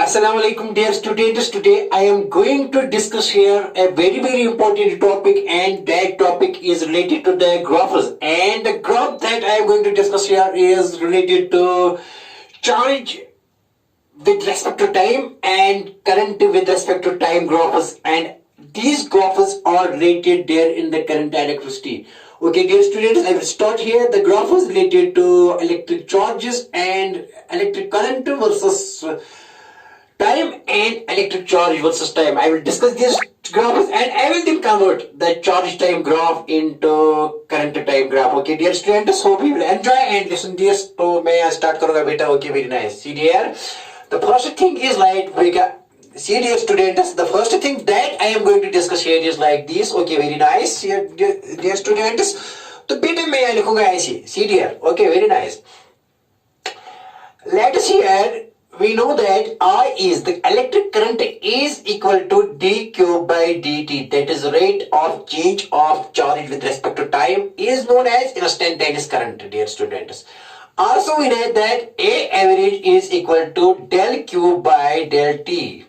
Assalamu alaikum dear students. Today I am going to discuss here a very important topic, and that topic is related to the graphs. And the graph that I am going to discuss here is related to charge with respect to time and current with respect to time graphs, and these graphs are related there in the current electricity. Okay, dear students, I will start here. The graph is related to electric charges and electric current versus time and electric charge versus time. I will discuss these graphs and I will then convert the charge time graph into current time graph. Okay, dear students, hope you will enjoy and listen this. So, may I start karuga beta? Okay, very nice. See here, the first thing is like see dear students, the first thing that I am going to discuss here is like this. Okay, very nice. Here, dear students, तो बेटे मैं यहाँ लिखूंगा ऐसे. See dear, okay, very nice. Let us here. We know that I is the electric current is equal to dq by dt, that is rate of change of charge with respect to time, is known as instantaneous current, dear students. Also we know that A average is equal to del q by del t,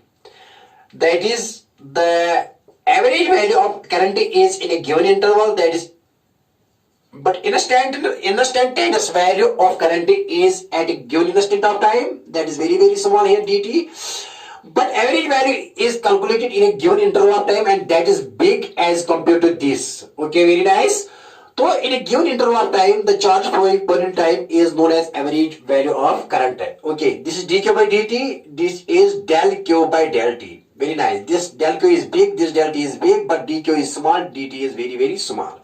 that is the average value of current is in a given interval, that is, but instantaneous value of current is at a given instant of time, that is very small here dt, but average value is calculated in a given interval of time and that is big as compared to this. Okay, very nice. So in a given interval of time, the charge flowing per unit time is known as average value of current. Okay, this is dq by dt, this is del q by del t. Very nice. This del q is big, this del t is big, but dq is small, dt is very small.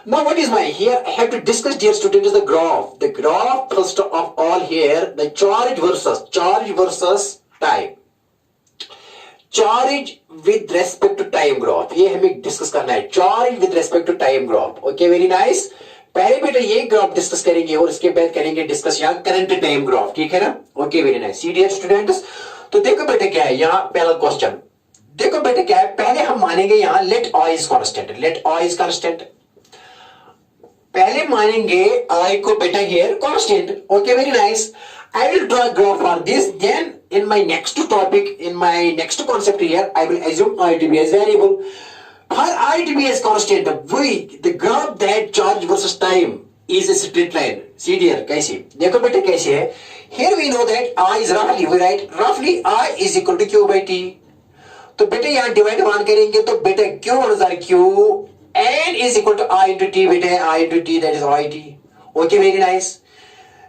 Now what is my here? I have to discuss, dear students, the graph. The graph first of all here, the charge versus time. Charge with respect to time graph. ये हमें discuss करना है. Charge with respect to time graph. Okay, very nice. पहले बेटा ये graph discuss करेंगे और इसके बाद करेंगे डिस्कस यहाँ करंट टाइम ग्राफ. ठीक है ना? Okay, very nice. See dear students, तो देखो बेटा क्या है यहाँ पहला क्वेश्चन. देखो बेटा क्या है, पहले हम मानेंगे यहाँ let I is constant. Let I is constant. पहले मानेंगे I को बेटा here constant. Okay, very nice. I will draw a graph for this. Then in my next topic, in my next concept here, I will assume I to be as variable. For I to be as constant, the graph that charge versus time is a straight line. See dear, कैसे? देखो बेटा कैसे है? Here we know that I is roughly, we write roughly I is equal to Q by T. तो बेटे यहाँ divide one करेंगे तो बेटे Q अनुसार Q N is equal to I into T, beta I into T, that is IT. Okay, very nice.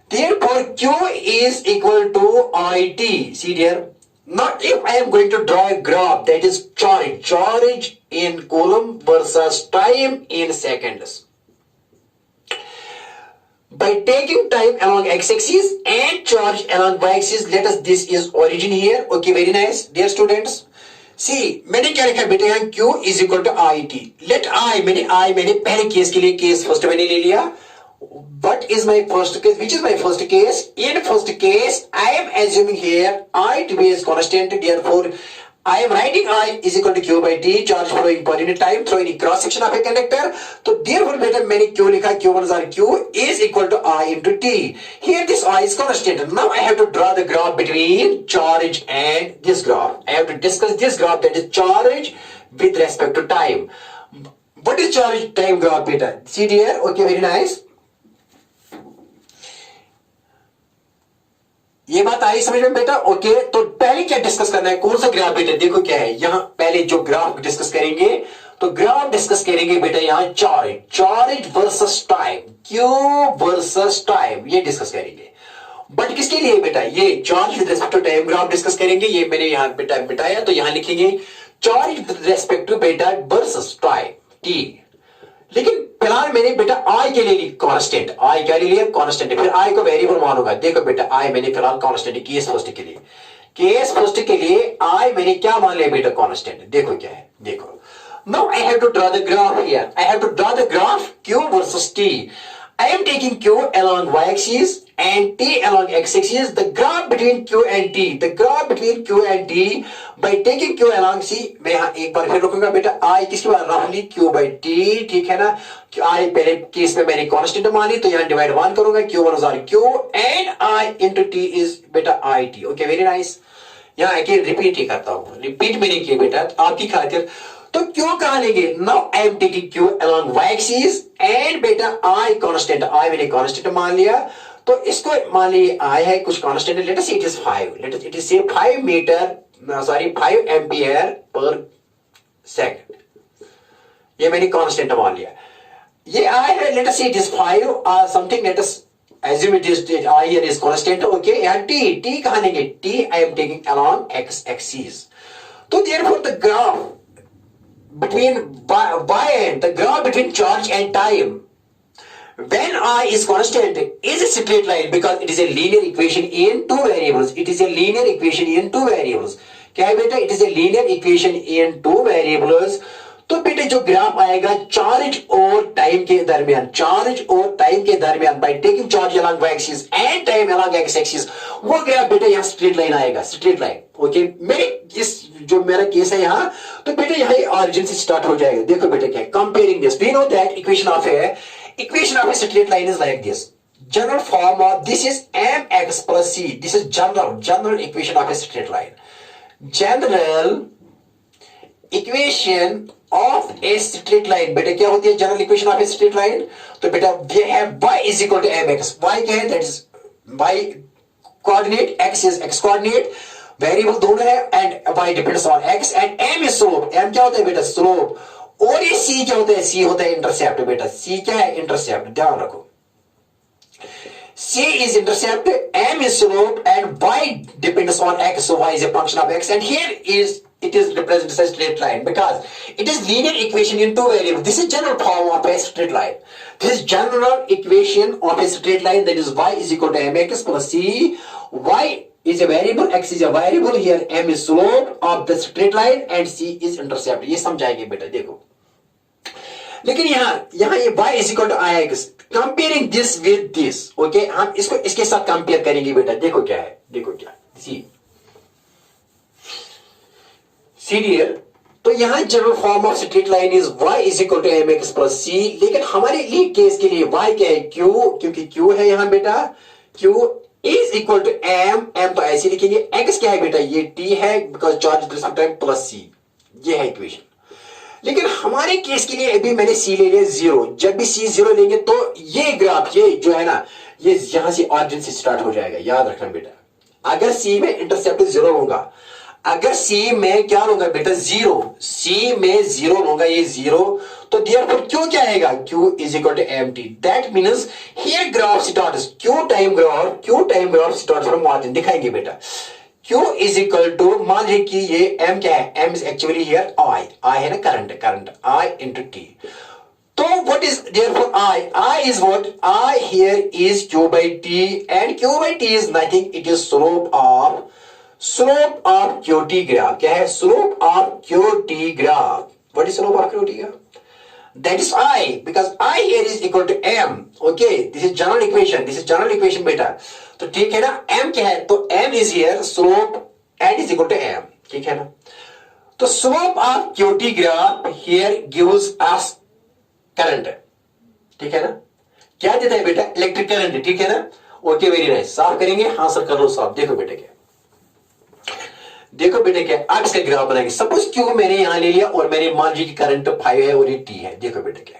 Therefore, Q is equal to IT. See dear. Not if I am going to draw a graph, that is charge in coulomb versus time in seconds. By taking time along x-axis and charge along y-axis, let us, this is origin here. Okay, very nice, dear students. See, मैंने क्या लिखा बेटे यहाँ Q is equal to IT. Let I मैंने पहले case के लिए case first मैंने ले लिया. What is my first case? Which is my first case? In first case, I am assuming here I to be as constant. Therefore, I am writing I is equal to Q by T, charge flowing per unit time through any cross section of a conductor. So therefore, बेटा मैंने Q लिखा, Q अनुसार Q is equal to I into T. Here this I is constant. Now I have to draw the graph between charge and this graph. I have to discuss this graph, that is charge with respect to time. What is charge time graph, beta? See here. Okay, very nice. ये बात आई समझ में बेटा? Okay, तो पहले क्या discuss करना है, कौन सा ग्राफ बेटा? देखो क्या है यहाँ, पहले जो ग्राफ डिस्कस करेंगे तो ग्राफ डिस्कस करेंगे बेटा यहाँ charge versus time, Q versus time, ये डिस्कस करेंगे. बट किसके लिए बेटा? ये charge with respect to time graph discuss करेंगे. ये मैंने यहाँ बेटा बिठाया, तो यहाँ लिखेंगे चार्ज विद रेस्पेक्ट टू बेटा वर्सेस टाइम टी. लेकिन फिलहाल मैंने बेटा I के लिए कांस्टेंट, I क्या ले लिया? कांस्टेंट. फिर I को वेरिएबल मानूंगा. देखो बेटा I मैंने फिलहाल कांस्टेंट, केस फर्स्ट के लिए, केस फर्स्ट के लिए I मैंने क्या मान लिया बेटा? कांस्टेंट. देखो क्या है, देखो. Now I have to draw the graph here. I have to draw the graph Q versus T. I am taking Q along y-axis and T along x-axis. The graph between Q and T, the graph between Q and T, by taking Q along C, मैं यहाँ एक बार फिर रुकूंगा बेटा. I किसके बाद? roughly Q by T. ठीक है ना? I पहले केस में मैंने कांस्टेंट मानी, तो यहाँ डिवाइड वन करूंगा. Q अनुसार Q and I into T is बेटा IT. Okay, very nice. यहाँ आके रिपीट ही करता हूं, रिपीट मैंने किया बेटा आपकी खातिर। तो क्यों कहा लेंगे, now I am taking Q along Y axis and बेटा आई कांस्टेंट, आई मैंने कांस्टेंट मान लिया, तो इसको मान लीजिए आई है कुछ constant, let us it is 5, let us it is से 5 metre sorry 5 ampere per second, ये मैंने कांस्टेंट मान लिया। ये आई है, let us it is 5 something, let us assume it is I here is constant, okay, and t कहां लेंगे, t I am taking along x axis, तो therefore the graph between y and the graph between charge and time when I is constant is a straight line because it is a linear equation in two variables, it is a linear equation in two variables, क्या है बेटा, it is a linear equation in two variables। तो बेटे जो graph आएगा charge और time के दरमियान, चार्ज और टाइम के दरमियान by taking charge along Y axis and time along X axis, वो ग्राफ बेटे यहाँ स्ट्रेट लाइन आएगा, स्ट्रेट लाइन, ओके। मेरे इस जो मेरा केस है यहाँ, तो बेटे यहाँ ऑरिजिन से स्टार्ट हो जाएगा। देखो बेटे क्या है, comparing this we know that equation of a straight line is like this, general form of this is mx plus c, this is general equation of a straight line, general equation of a straight line. बेटा क्या होती है general equation of a straight line, तो बेटा we have y is equal to mx, y क्या है, that is y coordinate, x is x coordinate, variable दोनों है and y depends on x and m is slope, m क्या होता है बेटा स्लोप, और ये c क्या होता है, c होता है इंटरसेप्ट, बेटा c क्या है इंटरसेप्ट, ध्यान रखो, c is intercept, m is slope and y depends on x, so y is a function of x, and here is it is represented as straight line because it is linear equation in two variables. This is general form of a straight line. This is general equation of a straight line, that is y is equal to mx plus c, y is a variable, x is a variable, here m is slope of the straight line and c is intercept। ये समझाएंगे बेटा, देखो लेकिन यहाँ ये y is equal to ix, comparing this with this, okay, हम इसको इसके साथ कंपेयर करेंगे बेटा, देखो क्या है, देखो क्या सी डियर, तो यहां general form of straight line is y is equal to mx plus c, लेकिन हमारे लिए केस के लिए y क्या है q, क्योंकि q है यहां बेटा, q is equal to m तो ऐसे लिखेंगे, x क्या है बेटा ये t है because charge respect plus c, ये है इक्वेशन। लेकिन हमारे केस के लिए अभी मैंने c ले लिया 0, जब भी c 0 लेंगे तो ये ग्राफ ये जो है ना, ये यहां से ऑरिजिन से स्टार्ट हो जाएगा, याद रखना बेटा। अगर c में इंटरसेप्ट 0 होगा, अगर c में क्या होगा बेटा 0, c में 0 होगा, ये 0, तो देयरफॉर q क्या आएगा, q is equal to mt, that means here graph starts, q time graph starts from origin, दिखाएंगे बेटा Q इज इक्वल टू, मान लीजिए कि ये M क्या है, M is actually here I है ना, करंट I इंटू T, तो what is therefore I is what, I here is Q by T and Q by T is nothing, it is slope of QT graph, क्या है slope of QT graph, what is slope of QT graph, that is I, because I here is equal to m, okay, this is general equation बेटा, तो ठीक है ना, m क्या है, तो m is here slope and is equal to m, ठीक है ना, तो slope of QT graph here gives us current, ठीक है ना, क्या देता है बेटा इलेक्ट्रिक करंट, ठीक है ना, ओके वेरी नाइस, साफ करेंगे, हाँ सर कर लो साफ। देखो बेटा क्या, देखो बेटे क्या, अब इसका ग्राफ बनाएंगे, सपोज क्यू मैंने यहां ले लिया और मैंने मान लीजिए कि करंट 5 है और ये t है। देखो बेटे क्या,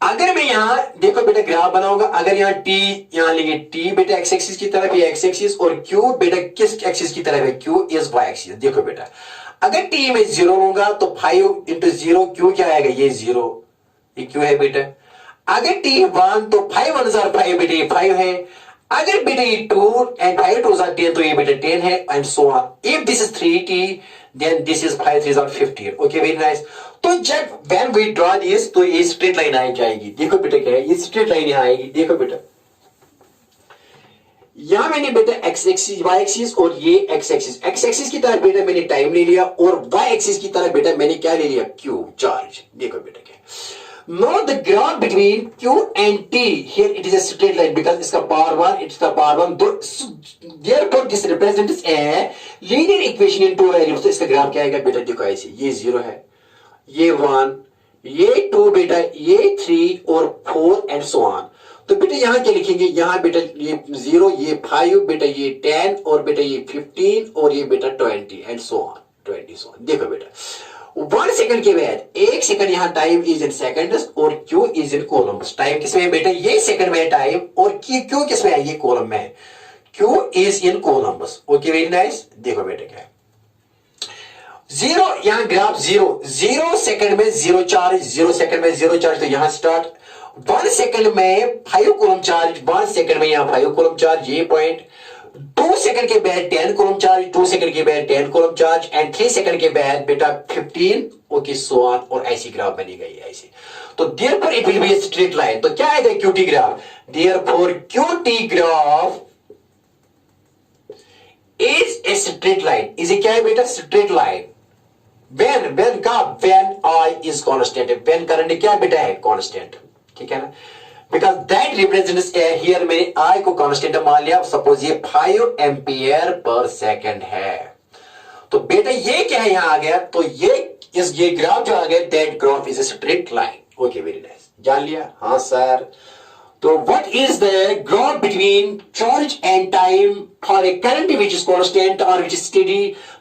अगर मैं यहां देखो बेटा ग्राफ बनाऊंगा, अगर यहां t यहां लेंगे, t बेटा x एक्सिस की तरफ है, x एक्सिस, और q बेटा किस एक्सिस की तरफ है, q इज y एक्सिस। देखो बेटा अगर t में 0 होगा तो 5 इंटू 0, q क्या आएगा, ये 0, ये q है बेटा। अगर t 1 तो 5 1 5 बेटा, ये 5 है। अगर बेटा ये 2 and 5 2s are 10 तो ये बेटा 10 है, and so on। If this is 3t then this is 5 3s are 15, okay very nice। तो जब when we draw this तो ये स्ट्रेट लाइन आ जाएगी। देखो बेटा क्या है, ये स्ट्रेट लाइन यहां आएगी। देखो बेटा यहां मैंने बेटा x एक्सिस y एक्सिस और ये x एक्सिस की तरफ बेटा मैंने टाइम ले लिया, और y एक्सिस की तरफ बेटा मैंने क्या ले लिया, q चार्ज। देखो बेटा क्या, now the graph between q and t, here it is a straight line because इसका power 1, it's the power 1, therefore this represents a linear equation in two variables। तो इसका ग्राफ क्या आएगा बेटा, देखो ऐसे, ये 0 है, ये 1, ये 2 बेटा, ये 3 और 4 and so on। तो बेटा यहाँ क्या लिखेंगे, यहाँ बेटा ये 0, ये 5, बेटा ये 10 और बेटा ये 15 और ये बेटा 20 and so on 20 so on. देखो बेटा 1 सेकंड के बाद 1 सेकंड यहाँ टाइम इज इन सेकंड्स और Q is in columns. Time किसमें है बेटा, ये सेकंड में है टाइम और क्यू किसमें है, ये कॉलम में है, Q is in columns. Okay very nice. देखो बेटा क्या है 0, यहां ग्राफ 0 सेकंड में 0 चार्ज, 0 सेकंड में 0 चार्ज, तो यहां स्टार्ट 1 सेकंड में 5 कूलम चार्ज, 1 सेकंड में यहां 5 कूलम चार्ज, ये पॉइंट 2 सेकंड के बाद 10 कूलम चार्ज, 2 सेकंड के बाद 10 कूलम चार्ज एंड 3 सेकंड के बाद बेटा 15। ओके सो ऑन, और ऐसी ग्राफ बनी गई है ऐसी। तो therefore it will be a straight line. तो क्या है QT graph, therefore QT graph is a straight line. Is क्या है बेटा, स्ट्रेट लाइन। when का when I is constant, when current क्या बेटा है, कांस्टेंट, ठीक है ना, बिकॉज दैट रिप्रेजेंट्स हियर मैंने I को कांस्टेंट मान लिया। सपोज ये 5 एम्पियर पर सेकंड है, तो बेटा ये क्या है यहां आ गया, तो ये ग्राफ जो आ गया, that graph is a straight line. Okay very nice, जान लिया, हाँ सर। तो what is the graph between charge and time for a current which is constant or which is steady?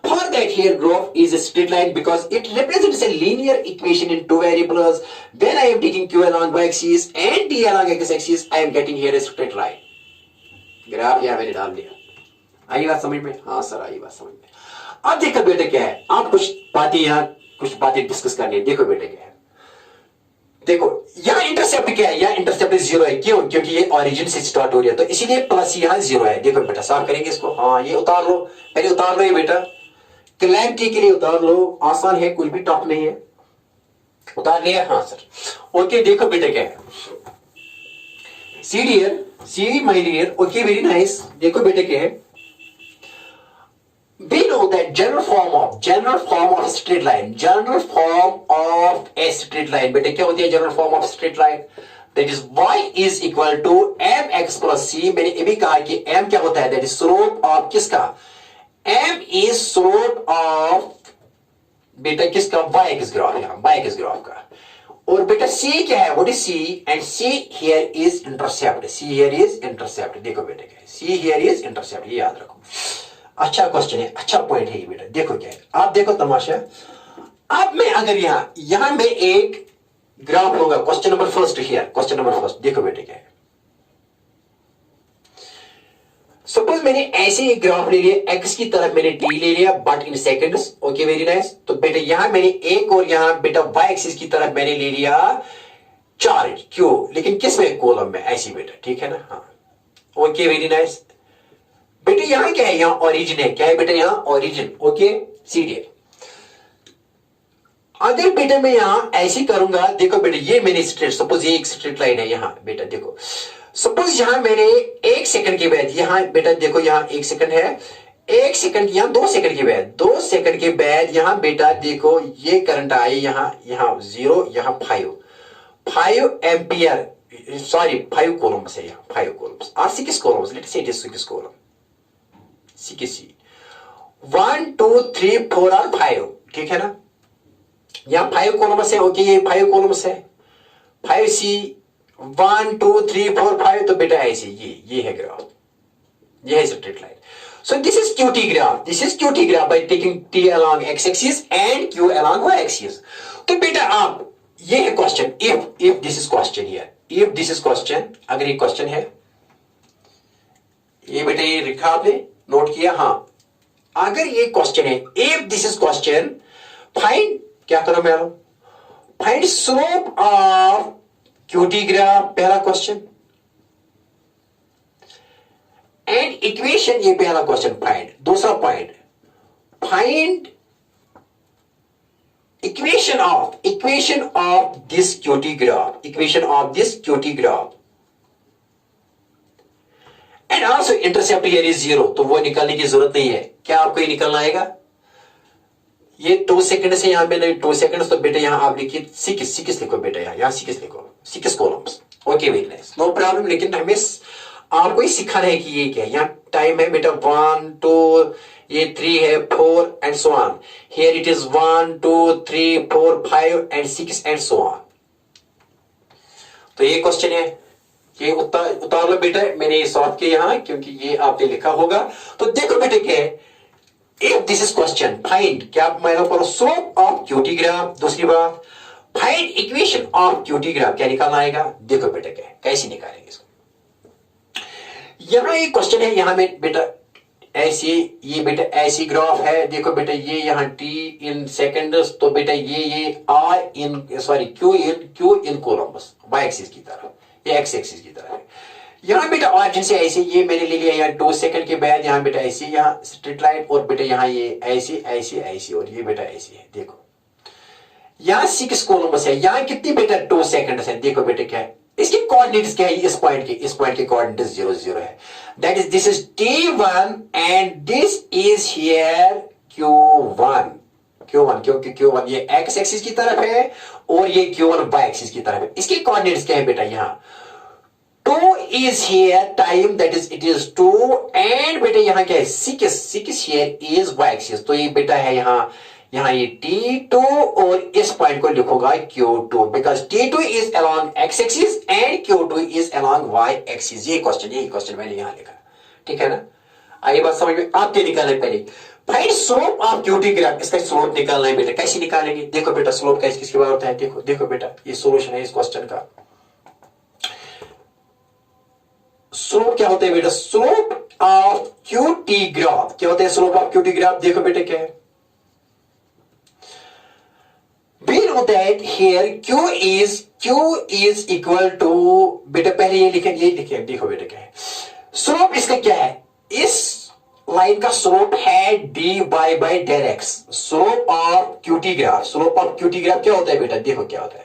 For that here graph is a straight line because it represents a linear equation in two variables. When I am taking q along y-axis and t along x-axis, I am getting here a straight line. Graph यहाँ मैंने डाल दिया। आई बात समझ में? हाँ sir I बात समझ में। अब देखो बेटे क्या है, आप कुछ बातें डिस्कस करनी है। देखो बेटे क्या है, देखो यहां इंटरसेप्ट क्या है, यहां इंटरसेप्ट 0 है। क्यों? क्योंकि ये ओरिजिन से स्टार्ट हो रहा है, तो इसीलिए प्लस यहां 0 है। देखो बेटा साफ करेंगे इसको, हाँ ये उतार लो, पहले उतार लो ये बेटा, क्लैरिटी के लिए उतार लो, आसान है, कुछ भी टफ नहीं है। उतार लिया? हाँ सर। ओके देखो बेटा क्या है, see dear, see my dear, okay very nice. देखो बेटा क्या है, we know that general form of a straight line, बेटे क्या होती है general form of straight line? That is y is equal to mx plus c। मैंने ये भी कहा कि m क्या होता है, that is slope of किसका, m is slope of बेटा किसका, y-axis ग्राफ, यहाँ y-axis ग्राफ का। और बेटा c क्या है, what is c, and c here is intercept, c here is intercept। देखो बेटा क्या है, c here is intercept, ये याद रखो। अच्छा क्वेश्चन है, अच्छा पॉइंट है ये बेटा। देखो क्या है, आप देखो तमाशा। अब मैं अगर यहां मैं एक ग्राफ लूंगा, question number first here, question number first. देखो बेटे क्या है, सपोज मैंने ऐसे एक ग्राफ ले लिया, एक्स की तरफ मैंने टी ले लिया but in seconds. Okay very nice. तो बेटे यहां मैंने एक और यहां बेटा वाई एक्सिस की तरफ मैंने ले लिया चार्ज, क्यों, लेकिन किस में, कॉलम में, ऐसी बेटा, ठीक है ना, हाँ ओके वेरी नाइस। बेटे यहां क्या है, यहां ओरिजिन है, क्या है बेटा, यहां ओरिजिन। Okay serial. अगर बेटा मैं यहां ऐसे करूंगा, देखो बेटा ये मैंने स्ट्रेट, सपोज ये एक स्ट्रेट लाइन है यहां बेटा, देखो सपोज यहां मैंने 1 सेकंड के बाद, यहां बेटा देखो यहां 1 सेकंड है, 1 सेकंड यहां 2 सेकंड के बाद, 2 सेकंड के बाद यहां बेटा देखो ये करंट आई, यहां 0, यहां 5 एम्पियर, सॉरी 5 कॉलम्स है, यहां 5 कॉलम्स और 6 columns, let's say it is 6 column, 1 2 3 4 और 5, ठीक है ना, यहां 5 कॉलम्स है। ओके ये 5 कॉलम्स है, 5C 1 2 3 4 5, तो बेटा ऐसे ये है ग्राफ, ये है straight line. So this is QT graph, this is QT graph by taking T along x axis and Q along y axis। तो बेटा आप ये है question, if this is question here, if this is question, अगर ये question है, ये बेटा ये लिखा आपने, नोट किया, हाँ अगर ये क्वेश्चन है, if this is question, find, क्या करो मैं, find slope of QT graph, पहला क्वेश्चन, एंड इक्वेशन, ये पहला क्वेश्चन फाइंड। दूसरा point, find equation of this QT graph, equation of this QT graph, and also intercept here is 0, तो वो निकालने की जरूरत नहीं है। क्या आपको ये निकालना आएगा, ये 2 सेकंड से यहां मैंने 2 सेकंड, तो बेटा यहां आप लिखिए 6 लिखो बेटा, यहां 6 लिखो, 6 columns. Okay very nice, no problem. लेकिन हमें आपको ही सिखाना है कि ये क्या है। यहां टाइम है बेटा 1 2, ये 3 है 4 and so on, here it is 1 2 3 4 5 and 6 and so on. तो ये क्वेश्चन है, ये उतार लो बेटा, मैंने ये सॉल्व किया यहाँ क्योंकि ये आपने लिखा होगा। तो देखो बेटा क्या है, if this is question find, क्या मायना करो, स्लोप ऑफ क्यूटी ग्राफ। दूसरी बात, find equation of QT graph, क्या निकालना आएगा। देखो बेटा क्या है, कैसे निकालेंगे इसको। यहां एक क्वेश्चन है, यहां में बेटा ऐसी, ये बेटा ऐसी ग्राफ है, देखो बेटा ये यहाँ t इन सेकेंड्स, तो बेटा ये r इन सॉरी q इन कोलम्बस, y एक्सिस की तरफ, ये x एक्सिस की तरफ है। यहाँ बेटा ऑरिजिन से ऐसे, ये मैंने ले लिया यहाँ 2 सेकंड के बाद, यहाँ बेटा ऐसे, यहाँ स्ट्रेट लाइन, और बेटा यहाँ ये ऐसे ऐसे ऐसे, और ये बेटा ऐसे है। देखो यहाँ 6 कोलम्बस है, यहाँ कितनी बेटा 2 सेकंड है। देखो बेटा क्या है, इसके कोऑर्डिनेट्स क्या है, इस पॉइंट के कोऑर्डिनेट्स 0 0 है। That is this is t1 and this is here q1, क्योंकि q1 ये x एक्सिस की तरफ है और ये q1 y एक्सिस की तरफ है। इसके कोऑर्डिनेट्स क्या है बेटा, यहाँ 2 is here time, that is it is 2, and बेटा यहाँ क्या है 6 here is y axis, तो ये बेटा है यहाँ ये t2 और इस पॉइंट को लिखूंगा q2, because t2 is along x axis and q2 is along y axis। यही क्वेश्चन मैंने यहाँ लिखा, ठीक है ना। आइए बात समझ में, आपके निकालने पहले find slope of QT graph, इसका स्लोप निकालना है बेटा। कैसे निकालेंगे, देखो बेटा स्लोप कैसे किसके बारे होता है। देखो बेटा ये सोल्यूशन है इस क्वेश्चन का। स्लोप क्या होता है बेटा, स्लोप ऑफ क्यूटी ग्राफ क्या होता है, स्लोप ऑफ क्यूटी ग्राफ। देखो बेटा क्या है, we know that here q is equal to, बेटा पहले ये लिखें, देखो बेटा क्या है स्लोप, इसका क्या है, इस लाइन का स्लोप है dy by del x। Slope of QT graph क्या होता है बेटा, देखो क्या होता है,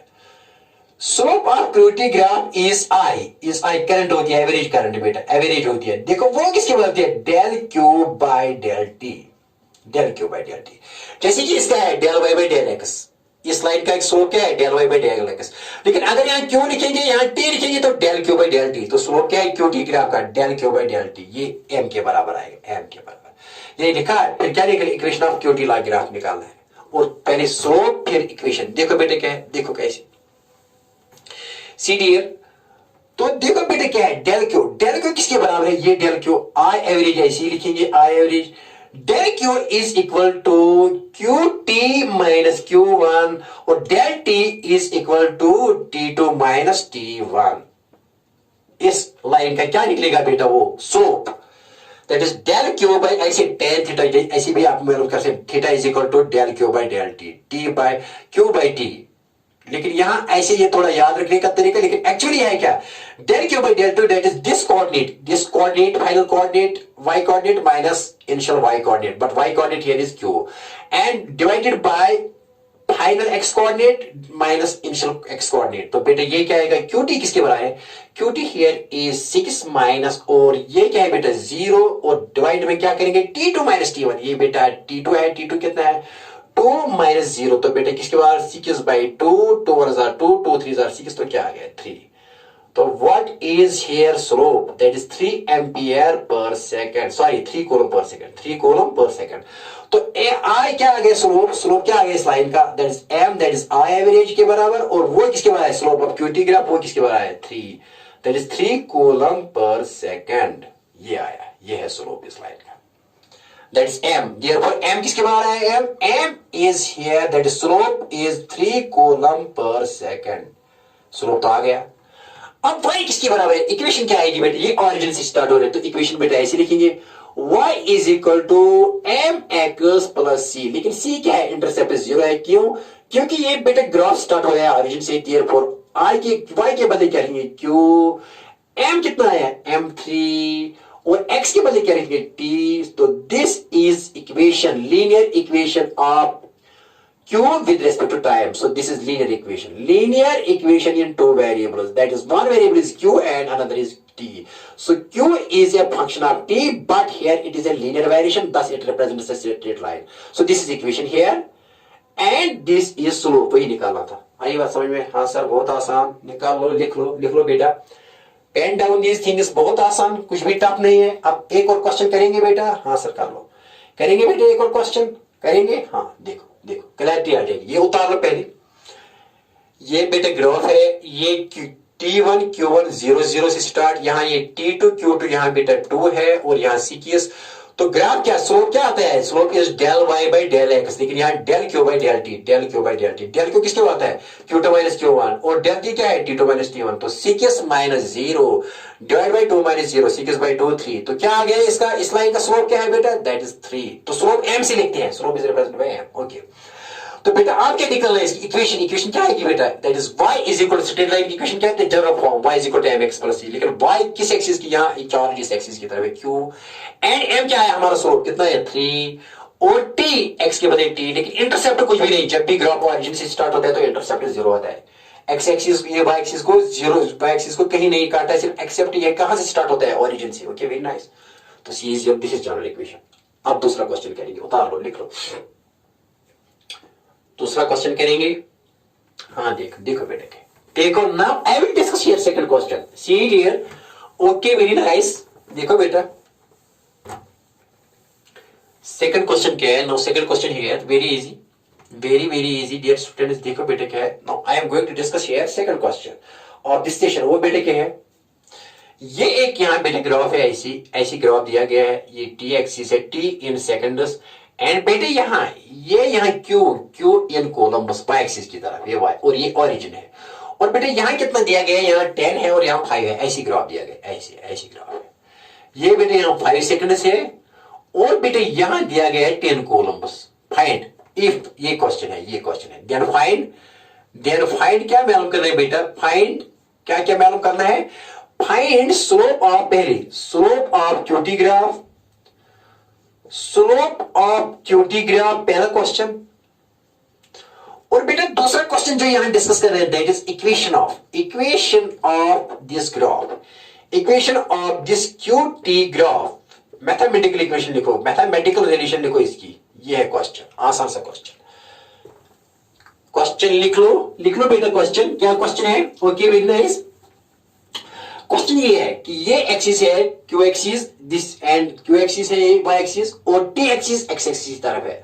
slope of QT graph is I current होती है, एवरेज करंट बेटा, एवरेज होती है। देखो वो किसके बराबर है, del q by del t। जैसे कि इसका है del y by del x, इस लाइन का एक स्लोप क्या है, del y by del x। लेकिन अगर यहाँ q लिखेंगे, यहाँ t लिखेंगे, तो del q by del t, तो स्लोप क्या है क्यूटी ग्राफ का, del q by del t, ये m के बराबर आएगा, m के बराबर। ये लिखा, फिर क्या निकले, इक्वेशन ऑफ क्यूटी ला ग्राफ निकालना है, और पहले स्लोप फिर इक्वेशन। देखो बेटे क्या है, देखो कैसे सी डियर, तो देखो बेटे क्या है, del q किसके बराबर है, ये del q, I एवरेज ऐसे ही लिखेंगे, I average del q is equal to qt minus q1 और del t is equal to t2 minus t1। इस लाइन का क्या निकलेगा बेटा, वो slope, that is del q by ऐसे tan थीटा, ऐसे भी आप मालूम कर सकते, theta is equal to del q by del t, t by q by t। लेकिन यहां ऐसे ये थोड़ा याद रखने का तरीका, लेकिन एक्चुअली है क्या, del q by del 2 that is this coordinate final coordinate y coordinate minus initial y coordinate, but y coordinate here is q and divided by final x coordinate minus initial x coordinate। तो बेटा ये क्या आएगा, qt किसके बराबर है, qt here is 6 minus, और ये क्या है बेटा 0, और डिवाइड में क्या करेंगे t2 माइनस t1, ये बेटा t2 है, t2 कितना है 2 माइनस 0, तो बेटा किसके बाद 6 बाई 2, 2 1 2, 2 3 6, तो क्या आ गया 3। तो what is here slope, that is 3 ampere per second, sorry 3 coulomb per second. तो आई क्या आ गया, स्लोप क्या आ गया इस लाइन का, that is m, that is I average के बराबर, और वो किसके बराबर है, स्लोप ऑफ क्यूटी ग्राफ, वो किसके बराबर है 3, that is 3 coulomb per second. ये आया, ये है स्लोप इस लाइन का, that is m, therefore m किसके बराबर है, m is here, that is slope is 3 coulomb per second। Slope तो आ गया। अब y किसके बराबर है, इक्वेशन क्या आएगी बेटा, ये ऑरिजिन से स्टार्ट हो रहे, तो इक्वेशन बेटा ऐसे लिखेंगे, y is equal to mx plus c, लेकिन c क्या है, इंटरसेप्ट 0 है, क्योंकि ये बेटा ग्राफ स्टार्ट हो रहा है ऑरिजिन से, therefore y के बदले क्या लिखेंगे q, m कितना है m3, और x के बदले क्या लिखेंगे t। तो this is equation, linear equation of q with respect to time, so this is linear equation in two variables, that is one variable is q and another is t, so q is a function of t, but here it is a linear variation, thus it represents a straight line, so this is equation here and this is slope, वही निकालना था। आई बात समझ में, हाँ sir बहुत आसान, निकाल लो, लिख लो बेटा, पेन डाउन दीज थिंग्स, बहुत आसान, कुछ भी टफ नहीं है। अब एक और क्वेश्चन करेंगे बेटा, हाँ सर कर लो, करेंगे बेटा एक और क्वेश्चन करेंगे, हाँ देखो क्लैरिटी आ जाएगी। ये उतार लो पहले, ये बेटा ग्राफ है, ये T1 Q1 0 0 से स्टार्ट, यहाँ ये T2 Q2 यहाँ बेटा 2 है और यहाँ CQS। तो ग्राफ क्या, स्लोप क्या आता है, slope is del y by del x, लेकिन यहाँ del q by del t, del q by del t, del q किसके आता है q2 माइनस q1 और डेल t क्या है t2 माइनस t1, तो CQS minus 0 divide by 2 minus 0, CQS by 2 3, तो क्या आ गया इसका, इस लाइन का स्लोप क्या है बेटा, दैट इज 3, तो स्लोप m से लिखते हैं, slope is represented by m, okay. तो बेटा आप क्या निकलना है इसकी इक्वेशन, इक्वेशन क्या है बेटा, that is y is equal to straight line की इक्वेशन क्या है, general form y is equal to mx plus c, लेकिन y किस एक्सिस की, यहाँ एक चार्ज इस एक्सिस की तरफ है q, एंड m क्या है हमारा स्लोप कितना है 3, और t x के बदले t, लेकिन इंटरसेप्ट कुछ भी नहीं, जब भी ग्राफ ओरिजिन से स्टार्ट होता है तो इंटरसेप्ट 0 होता है, x एक्सिस ये y एक्सिस को 0, y एक्सिस को कहीं नहीं काटा है, सिर्फ एक्सेप्ट ये कहां से स्टार्ट होता है ओरिजिन से, ओके वेरी नाइस। तो c is this is general equation. अब दूसरा क्वेश्चन करेंगे, उतार लो लिख लो, दूसरा क्वेश्चन करेंगे। हाँ देखो देखो बेटे, देखो now I will discuss here second question, see here, okay very nice. देखो बेटा सेकंड क्वेश्चन क्या है, no second question here very easy, very very easy dear students. देखो बेटे क्या है, now I am going to discuss here second question और this station, वो बेटे क्या है, ये एक यहाँ बेटे ग्राफ है, ऐसी ऐसी ग्राफ दिया गया है, ये टी एक्सिस है, टी इन सेकंड्स, एंड बेटे यहाँ Q in Columbus Y axis की तरफ, ये वाई और ये ओरिजिन है, और बेटे यहाँ कितना दिया गया है, यहाँ 10 है और यहाँ 5 है, ऐसी ग्राफ दिया गया, ऐसी ऐसी ग्राफ है, ये बेटे यहाँ 5 सेकंड्स है और बेटे यहाँ दिया गया है 10 कोलम्बस। फाइंड इफ, ये क्वेश्चन है, ये क्वेश्चन है, देन फाइंड क्या मालूम करना है बेटा, फाइंड क्या क्या मालूम करना है, फाइंड स्लोप ऑफ, पहले slope of QT graph, slope of QT graph पहला क्वेश्चन, और बेटा दूसरा क्वेश्चन जो यहां डिस्कस कर रहे हैं that is equation of this graph, equation of this QT graph, mathematical equation लिखो, मैथमेटिकल रिलेशन लिखो इसकी, ये है क्वेश्चन, आसान सा क्वेश्चन, क्वेश्चन लिख लो बेटा, क्वेश्चन क्या क्वेश्चन है, ओके वेरी नाइस। क्वेश्चन ये है कि ये एक्सिस है Q axis, this and Q axis है वाई एक्सिस, और टी एक्सिस एक्स एक्सिस की तरफ है,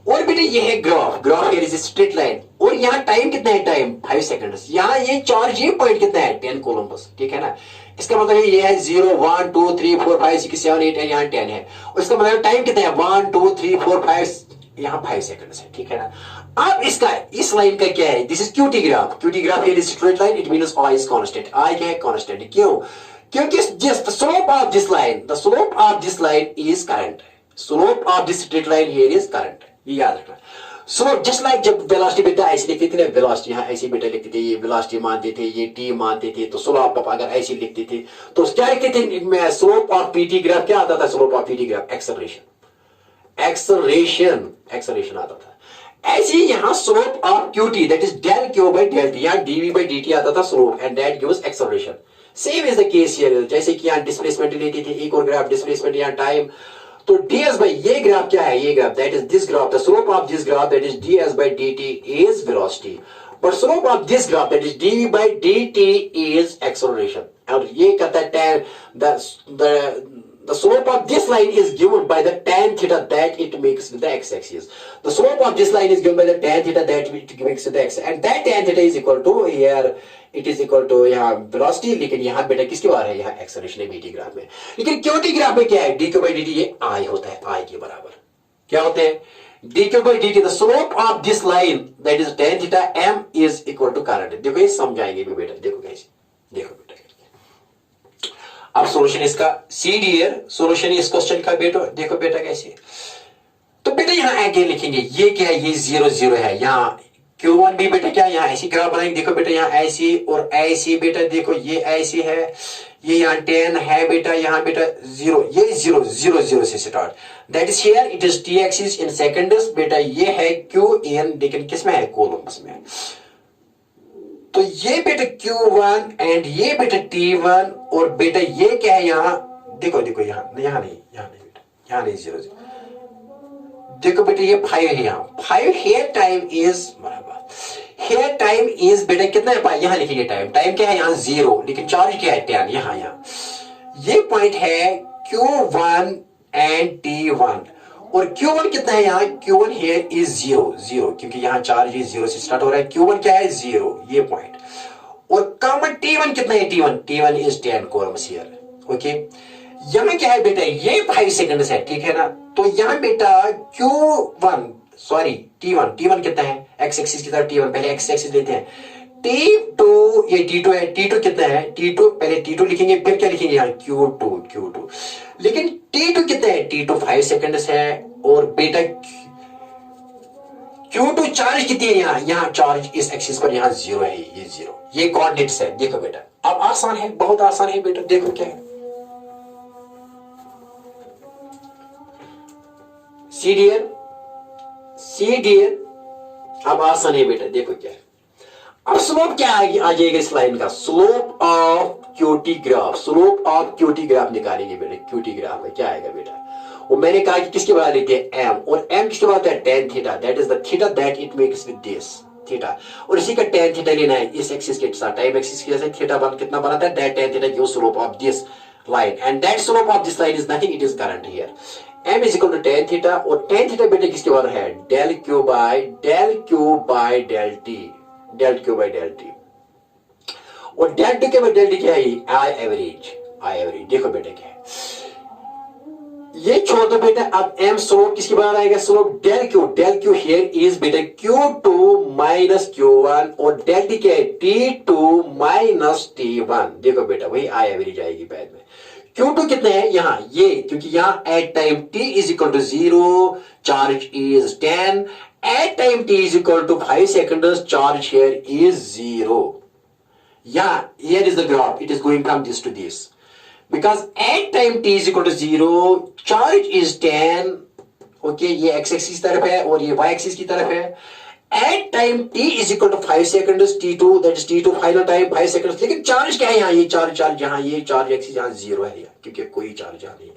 और बेटे ये है graph here is straight line, और यहाँ टाइम कितना है, टाइम 5 सेकंड्स, यहाँ ये चार्ज, ये पॉइंट कितना है 10 कोलम्बस, ठीक है ना, इसका मतलब ये है 0 1 2 3 4 5 6 7 8 एंड यहाँ 10 है, और इसका मतलब टाइम कितना है 1 2 3 4 5, यहाँ 5 सेकंड्स है, ठीक है ना। अब इसका इस लाइन का क्या है, this is QT graph here is straight line, it means i is constant, i क्या है कांस्टेंट, क्यों, क्योंकि just slope of this line is current, slope of this straight line here is current, ये याद रखना। स्लोप जस्ट लाइक जब velocity बेटा ऐसे लिखते थे ना, वेलोसिटी यहाँ ऐसे बेटा लिखते थे, ये वेलोसिटी मानते थे, ये टी मानते थे, तो स्लोप ऑफ अगर ऐसे लिखते थे तो क्या लिखते थे, स्लोप ऑफ पीटी ग्राफ क्या आता था, slope of PT graph acceleration आता था, ऐसे ही यहाँ slope of QT that is del Q by del T, यहाँ डीवी बाई डी टी आता था slope, and that gives acceleration. Same is the case here, जैसे कि यहाँ डिस्प्लेसमेंट लेते थे, एक और ग्राफ डिस्प्लेसमेंट, यहाँ टाइम, तो ds बाई ये ग्राफ क्या है, ये graph that is this graph, the slope of this graph that is ds by dt is velocity, but slope of this graph that is dv by dt is acceleration, और ये कहता है the slope of this line is given by the tan theta that it makes with the x-axis. The slope of this line is given by the tan theta that it makes with the x, and that tan theta is equal to here, it is equal to यहाँ velocity, लेकिन यहाँ बेटा किसके बारे है, यहाँ acceleration है bt graph में, लेकिन QT ग्राफ में क्या है, dq by dt ये I होता है, I के बराबर क्या होते हैं, dq by dt, the slope of this line that is tan theta m is equal to current। देखो ये समझाएंगे भी बेटा, देखो कैसे, देखो बेटा अब सॉल्यूशन इसका, सी डियर सॉल्यूशन इस क्वेश्चन का बेटा, देखो बेटा कैसे, तो बेटा यहाँ आगे लिखेंगे, ये क्या है, ये 0 0 है, यहाँ Q1 भी बेटा क्या, यहाँ ऐसी ग्राफ बनाएंगे, देखो बेटा यहाँ ऐसी और ऐसी बेटा, देखो ये ऐसी है, ये यहाँ 10 है बेटा, यहाँ बेटा 0, ये 0 0 0 से start, that is here it is T axis in seconds, बेटा ये है Q इन, लेकिन किस में है, कोलम्बस में, तो ये बेटा Q1 एंड ये बेटा T1, और बेटा ये क्या है यहाँ, देखो यहाँ नहीं बेटा, यहाँ नहीं 0 0, देखो बेटा ये 5 है, यहाँ 5 हेयर टाइम इज बराबर, हेयर टाइम इज बेटा कितना है, यहाँ लिखिए टाइम क्या है यहाँ 0, लेकिन चार्ज क्या है 10, यहाँ ये पॉइंट है Q1 एंड T1, और Q1 कितना है यहाँ, Q1 here is 0 0, क्योंकि यहाँ चार्ज 0 से स्टार्ट हो रहा है, Q1 क्या है 0, ये पॉइंट, और कॉमन T1 कितना है, T1 is 10 Coulomb's here. Okay, यहां क्या है बेटा, ये 5 सेकंड है, ठीक है ना। तो यहां बेटा Q1 सॉरी T1 कितना है, एक्स एक्सिस की तरफ T1, पहले एक्स एक्सिस लेते हैं। T2 ये T2 है, T2 कितना है, T2 पहले T2 लिखेंगे, फिर क्या लिखेंगे यहाँ Q2। लेकिन T2 कितना है, T2 5 सेकंड्स है, और बेटा Q2 चार्ज कितनी है, यहाँ चार्ज इस एक्सिस पर यहाँ 0 है, ये 0, ये कोऑर्डिनेट्स है। देखो बेटा, अब आसान है, बहुत आसान है बेटा, देखो क्या है, CDN अब आसान है बेटा, देखो क्या है। अब स्लोप क्या आ जाएगा इस लाइन का, स्लोप ऑफ क्यूटी ग्राफ निकालेंगे बेटा। क्यूटी ग्राफ में क्या आएगा बेटा, वो मैंने कहा कि किसके बाद लेते हैं, एम, और एम किसके बाद है, tan theta, that is the theta that it makes with this theta, और इसी का टेन थीटा लेना है इस एक्सिस के साथ, टाइम एक्सिस के जैसे थीटा कितना बनाता है, that tan theta gives slope of this line, and that slope of this line is nothing, it is current here. m is equal to tan theta, और टेन थीटा बेटा किसके बाद है, del Q by del T, और del T के बाद del T क्या है, आई एवरेज। देखो बेटा क्या है, ये छोड़ दो बेटा। अब m स्लोप किसके बाद आएगा, slope del Q here is बेटा Q2 माइनस Q1, और डेल टी क्या है, T2 माइनस T1। देखो बेटा वही आई एवरेज आएगी बाद में। Q2 कितने हैं यहाँ, ये, क्योंकि यहाँ at time t is equal to 0, charge is 10, at time t is equal to 5 seconds, charge here is 0। Yeah, here is the graph, it is going from this to this, because at time t is equal to 0, charge is 10, okay, ये x axis की तरफ है और ये y axis की तरफ है। at time t is equal to 5 seconds, T2 that is T2 final time 5 seconds, लेकिन चार्ज क्या है यहाँ, ये चार्ज यहाँ, ये चार्ज एक्सिस यहाँ 0 है यहाँ, क्योंकि कोई चार्ज यहाँ नहीं है,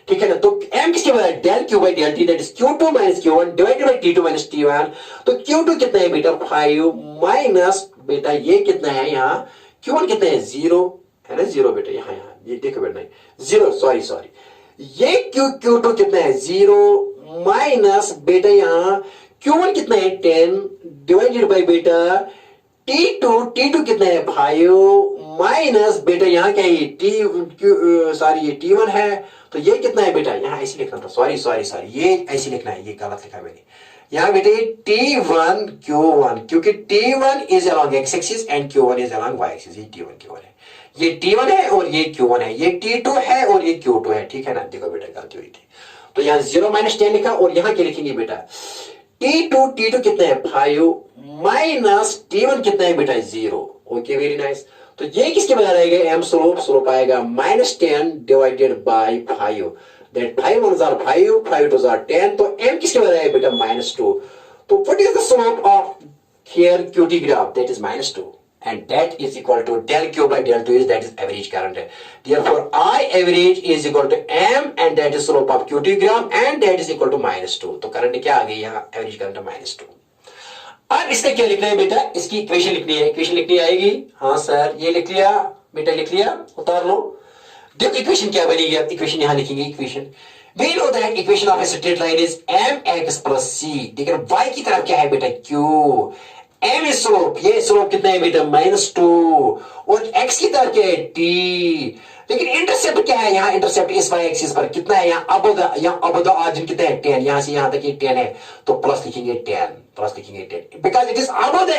ठीक है ना। तो m किसके बराबर है, del Q by del T, that is Q2 minus Q1 divided by T2 minus T1। तो Q2 कितना है बेटा 5 माइनस बेटा ये कितना है यहाँ, Q1 कितना है 0 है ना, 0 बेटा यहाँ ये देखो बेटा, नहीं 0 सॉरी, ये Q2 कितना है 0 माइनस बेटा यहाँ Q1 कितना है 10 डिवाइडेड बाई बेटा T2 कितना है 5 माइनस बेटा यहाँ क्या है ये T1 है, तो ये कितना है बेटा, यहाँ ऐसे लिखना था, सॉरी ये ऐसे लिखना है, ये गलत लिखा मैंने यहाँ बेटे, T1 Q1, क्योंकि T1 is along X axis and Q1 is along Y axis, ये T1 Q1 है, ये T1 है और ये Q1 है, ये T2 है और ये Q2 है, ठीक है ना। देखो बेटा गलती हुई थी, तो यहाँ 0 माइनस 10 लिखा, और यहाँ क्या लिखेंगे बेटा, T2 कितना है 5 माइनस T1 कितना है बेटा 0। Okay, very nice. तो ये किसके बराबर आएगा, m स्लोप आएगा -10 divided by 5, that 5 1s are 5 2s are 10, तो m किसके बराबर है बेटा -2। तो what is the slope of here QT graph, that is -2, and that is equal to del q by del 2 is that is average current है, therefore I average is equal to m and that is slope of QT graph and that is equal to -2। तो current क्या आ गई यहाँ, average current -2। अब इसका क्या लिखना है बेटा, इसकी इक्वेशन लिखनी है, इक्वेशन लिखनी आएगी, हाँ सर ये लिख लिया बेटा, लिख लिया, उतार लो। देखो इक्वेशन क्या बनेगी, अब इक्वेशन यहां लिखेंगे, equation we know that equation of a straight line is mx plus c, लेकिन y की तरफ क्या है बेटा q, m is slope, ये स्लोप कितना है बेटा -2, और x की तरफ क्या है t, लेकिन इंटरसेप्ट क्या है यहाँ, इंटरसेप्ट इस y एक्सिस पर कितना है यहाँ, अब द ऑरिजिन कितना है 10, यहां से यहां तक ये 10 है, तो प्लस लिखेंगे 10 because it is above the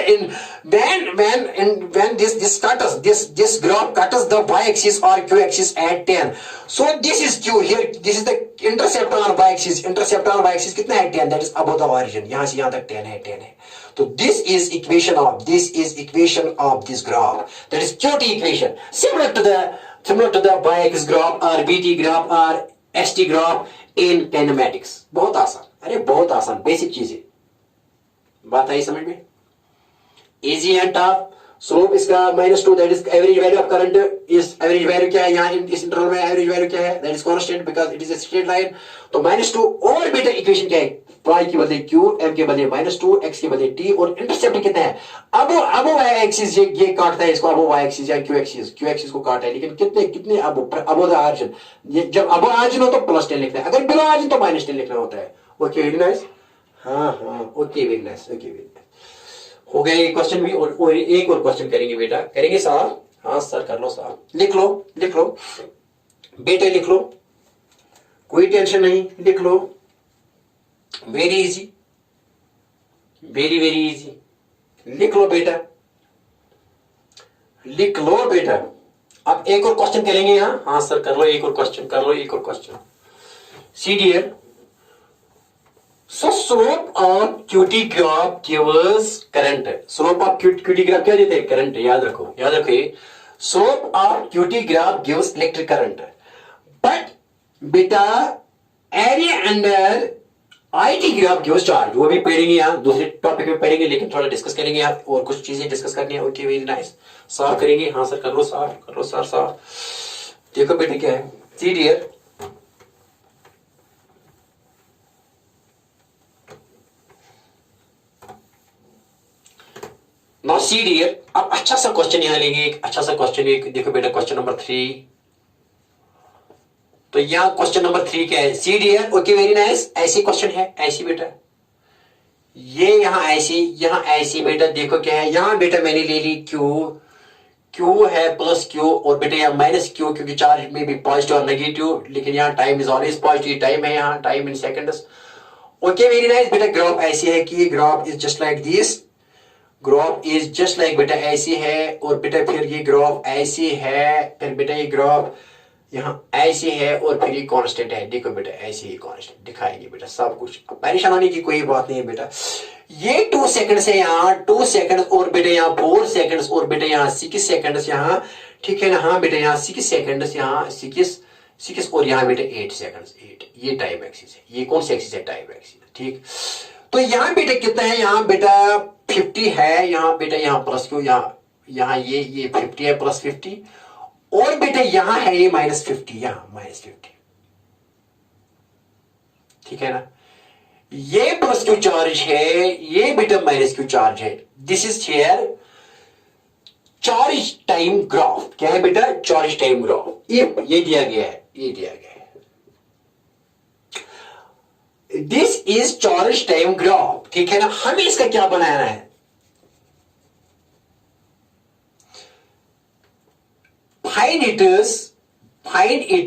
when this graph cuts the y axis or q axis at 10, so this is q here, this is the intercept on y axis कितना है 10, that is above the origin, यहां से यहां तक 10 है, तो this is equation of this graph, that is QT equation, similar to the y axis graph or BT graph or ST graph in kinematics। बहुत आसान, अरे बहुत आसान, बेसिक चीजें, बात आई समझ में, इजी एंड टफ। स्लोप इसका -2, that is average value of current, इस एवरेज वैल्यू क्या है यहाँ इस इंटरवल में, एवरेज वैल्यू क्या है, that is constant because it is a straight line, तो -2, और बेटा इक्वेशन क्या है, y के बदले q, m के बदले -2, x के बदले t, और इंटरसेप्ट कितना है, अब y एक्सिस ये काटता है इसको, अब y एक्सिस या q एक्सिस को काटा है, लेकिन कितने अब द ऑरिजिन, जब अब ऑरिजिन हो तो +10 लिखना है, अगर बिलो ऑरिजिन तो -10 लिखना होता है। ओके वेरी नाइस, हाँ ओके वेरी नाइस, हो गया ये क्वेश्चन भी, और एक और क्वेश्चन करेंगे बेटा, करेंगे साहब? हाँ सर कर लो साहब, लिख लो लिख लो बेटे, लिख लो, कोई टेंशन नहीं, लिख लो। Very easy, very very easy, लिख लो बेटा, लिख लो बेटा। अब एक और क्वेश्चन करेंगे यहां। हाँ सर कर लो एक और क्वेश्चन, कर लो एक और question. See dear, so slope of QT graph gives current. Slope of QT graph क्या देते हैं? करंट। याद रखो, याद रखिए, slope of QT graph gives electric current, but बेटा area under IT graph gives charge. वो भी पढ़ेंगे यहाँ, दूसरे टॉपिक में पढ़ेंगे, लेकिन थोड़ा डिस्कस करेंगे यहाँ, और कुछ चीजें डिस्कस करनी है। ओके वेरी नाइस, सॉल्व करेंगे। हाँ सर कर लो सॉल्व, कर लो सर सॉल्व। देखो बेटे क्या है, see dear, now see dear, अब अच्छा सा क्वेश्चन यहां लेंगे, एक अच्छा सा क्वेश्चन। एक देखो बेटा क्वेश्चन नंबर 3, तो यहां क्वेश्चन नंबर 3 क्या है? See dear, okay very nice, ऐसी क्वेश्चन है, ऐसी बेटा, ये यहां ऐसी, यहां ऐसी बेटा। देखो क्या है यहां बेटा, मैंने ले ली क्यू, क्यू है प्लस क्यू, और बेटा यहाँ माइनस क्यू, क्योंकि चार्ज में भी पॉजिटिव और नेगेटिव, लेकिन यहाँ time is always positive, time है यहाँ, time in seconds. Okay very nice बेटा, ग्राफ ऐसी है कि graph is just like this, graph is just like बेटा ऐसी है, और बेटा फिर ये ग्राफ ऐसी है, फिर बेटा ये ग्राफ यहाँ ऐसी है, और फिर ये कांस्टेंट है। देखो बेटा ऐसे ही कांस्टेंट दिखाएंगे बेटा सब कुछ, परेशान होने की कोई बात नहीं है बेटा। ये 2 सेकंड है यहाँ, 2 सेकंड, और बेटा यहाँ 4 सेकंड, और बेटा यहाँ 6 सेकंड यहाँ, ठीक है ना? हाँ बेटा यहाँ 6 सेकंड, यहाँ 6, और यहाँ बेटा 8 सेकंड, 8। ये टाइम एक्सिस है, ये कौन सी एक्सिस है? टाइम एक्सिस, ठीक। तो यहाँ बेटा कितना है? यहाँ बेटा 50 है, यहाँ बेटा यहाँ प्लस क्यों, यहाँ ये 50 है प्लस 50, और बेटा यहां है ये -50, यहां -50, ठीक है ना? ये प्लस क्यू चार्ज है, ये बेटा माइनस क्यू चार्ज है। This is here charge time graph. क्या है बेटा? Charge time graph. ये दिया गया है, ये दिया गया है, this is charge time graph, ठीक है ना? हमें इसका क्या बनाना है? Find it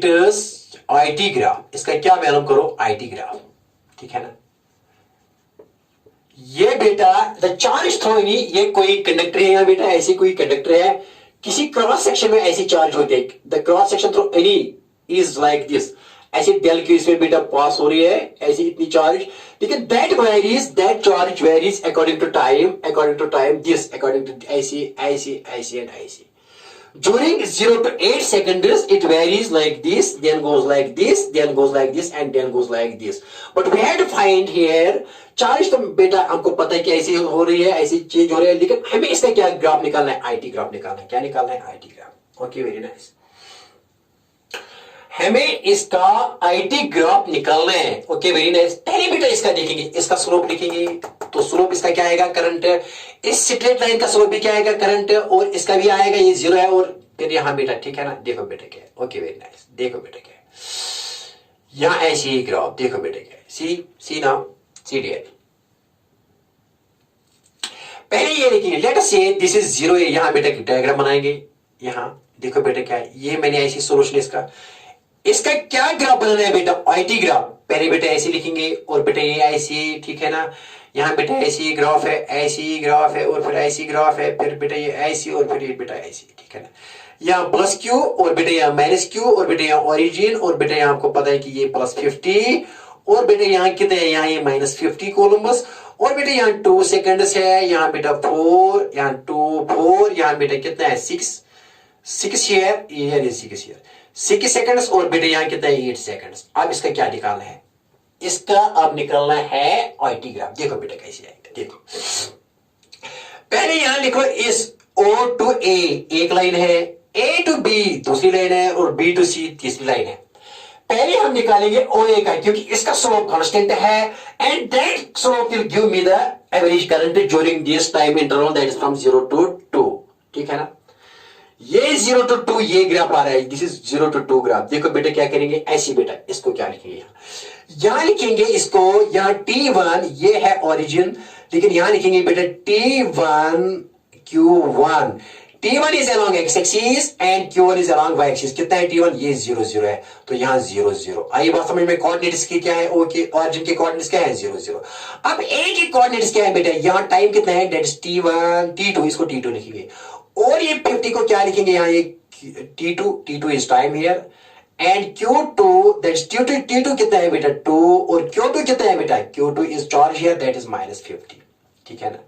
is IT graph. इसका क्या मालूम करो? आईटी ग्राफ, ठीक है ना? ये बेटा द चार्ज थ्रो, ये कोई कंडक्टर है यहाँ बेटा, ऐसी कोई कंडक्टर है, किसी क्रॉस सेक्शन में ऐसी चार्ज होती है। The cross section through any is like this, ऐसे डेल क्यू इसमें बेटा पास हो रही है, ऐसी इतनी चार्ज, लेकिन that charge varies according to time, this according to ऐसी एंड ऐसी। During 0 to 8 seconds, it varies like this, then goes like this, then goes like this, and then goes like this. But we had to find here charge. तो बेटा हमको पता है कि ऐसी हो रही है, ऐसी चेंज हो रही है, लेकिन हमें इसका क्या ग्राफ निकालना है? आईटी ग्राफ निकालना है। क्या निकालना है? IT graph. Okay very nice, हमें इसका आईटी ग्राफ निकालना है। Okay very nice. पहले बेटा इसका देखेंगे, इसका स्लोप लिखेंगे, तो स्लोप इसका क्या आएगा? करंट। इस स्ट्रेट लाइन का स्लोप भी क्या आएगा? करंट, और इसका भी आएगा, ये 0 है, और फिर यहां बेटा, ठीक है ना? देखो बेटा क्या है, ओके वेरी नाइस, देखो बेटा क्या है, यहां ऐसी ही ग्राफ, देखो बेटा क्या है, सी नाउ, सी डियर, पहले ये लिखेंगे, लेट अस से दिस इज 0 है, यहां बेटा डायग्राम बनाएंगे, यहां देखो बेटा क्या है, ये मैंने ऐसी सोल्यूशन इसका क्या ग्राफ बनाना है बेटा? IT graph. पहले बेटा ऐसे लिखेंगे, और बेटा ये ऐसी, ठीक है ना? यहां बेटा ऐसी ग्राफ है, ऐसी ग्राफ है, और फिर ऐसी ग्राफ है, फिर बेटा ये ऐसी, और फिर ये बेटा ऐसी, ठीक है ना? यहाँ प्लस क्यू, और बेटा यहाँ माइनस क्यू, और बेटा यहाँ ओरिजिन, और बेटा यहाँ आपको पता है कि ये +50, और बेटा यहाँ कितने है? यहाँ ये -50 कोलम्बस, और बेटा यहाँ 2 सेकंड्स है, यहाँ बेटा 4, यहाँ 2 4, यहाँ बेटा कितना है? 6 हियर, ये 6 हियर, 6 सेकंड्स, और बेटे यहां कितना है? 8 सेकंड्स। अब इसका क्या निकालना है? इसका अब निकालना है आईटी ग्राफ। देखो बेटा कैसे आएगा, देखो पहले यहां लिखो, इस O टू A एक लाइन है, A टू B दूसरी लाइन है, और B टू C तीसरी लाइन है। पहले हम निकालेंगे OA का, क्योंकि इसका स्लोप कांस्टेंट है, and that slope will give me the average current during this time interval, that is from 0 to 2, ठीक है ना? ये 0 to 2 ये ग्राफ आ रहा है, दिस इज 0 to 2 ग्राफ। देखो बेटा क्या करेंगे, ऐसी बेटा इसको क्या लिखेंगे? यहां लिखेंगे इसको, यहां T1 ये है ओरिजिन, लेकिन यहां लिखेंगे बेटा T1 Q1, T1 is along x axis and Q1 is along y axis. कितना है T1? ये 0 0 है, तो यहां 0 0। आइए बात समझ में, कोऑर्डिनेट्स की क्या है, ओ के ऑरिजिन के कोऑर्डिनेट्स क्या है 0 0। अब ए के कोऑर्डिनेट्स क्या है बेटा, यहां टाइम कितना है, दैट इज T1 T2, इसको T2 लिखेंगे, और ये 50 को क्या लिखेंगे यहां, ये T2 is time here, and Q2 that is T2 कितना है बेटा 2, और Q2 कितना है बेटा, Q2 is charge here, that is -50। ठीक है ना।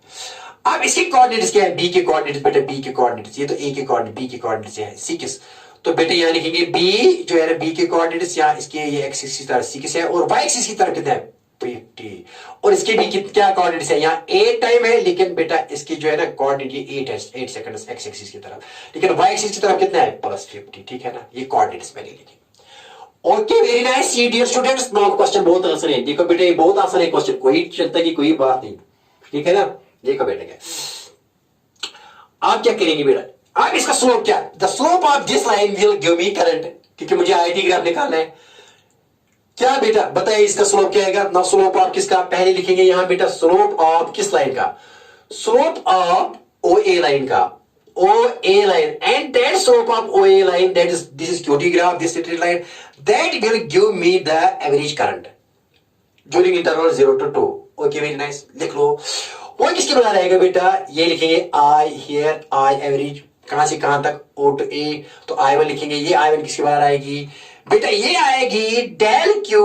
अब इसके कोऑर्डिनेट्स क्या है, बी के कोऑर्डिनेट्स बेटा, बी के कोऑर्डिनेट्स, ये तो ए के कोऑर्डिनेट, बी के कोऑर्डिनेट्स है 6, तो बेटा यहां लिखेंगे बी जो है बी के कोऑर्डिनेट्स, यहां इसके ये एक्स एक्सिस की तरफ 6 है, और वाई एक्सिस की तरफ कितना है 50, और इसके भी क्या कोऑर्डिनेट्स है, यहां 8 टाइम है, लेकिन बेटा इसकी जो है ना कोऑर्डिनेट ये 8 है, 8 सेकंड्स एक्स एक्सिस की तरफ, लेकिन वाई एक्सिस की तरफ कितना है +50। ठीक है ना, ये कोऑर्डिनेट्स मैंने लिखे। Okay very nice dear students. Now question बहुत आसान है, देखो बेटा ये बहुत आसान है क्वेश्चन, कोई चिंता की कोई बात नहीं। ठीक है ना, देखो बेटा क्या आप क्या करेंगे बेटा, आप इसका स्लोप क्या, the slope of this line will give me current, क्योंकि मुझे आईडी ग्राफ निकालना है। क्या बेटा बताइए इसका स्लोप क्या आएगा ना, स्लोप ऑफ किसका, पहले लिखेंगे यहां बेटा स्लोप ऑफ किस लाइन का, slope of O A line का, O A line, and that slope of O A line that is this is QT graph, this straight line, that will give me the average current during interval 0 to 2। Okay very nice, लिख लो। वो किसके बराबर आएगा बेटा, ये लिखेंगे I hear, I average कहां से कहां तक, ओ टू ए, तो I1 लिखेंगे, ये I1 किसके बराबर आएगी बेटा, ये आएगी डेल क्यू,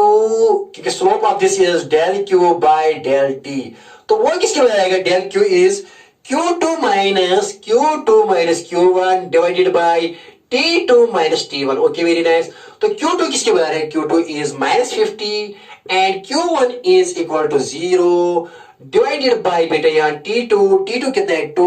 क्योंकि slope of this is del Q by del T, तो वो किसके बराबर आएगा, del Q is Q2 minus Q1 divided by T2 minus T1। Okay very nice, तो Q2 किसके बराबर है, Q2 is -50 and Q1 is equal to 0 divided by बेटा यहाँ T2 कितना है 2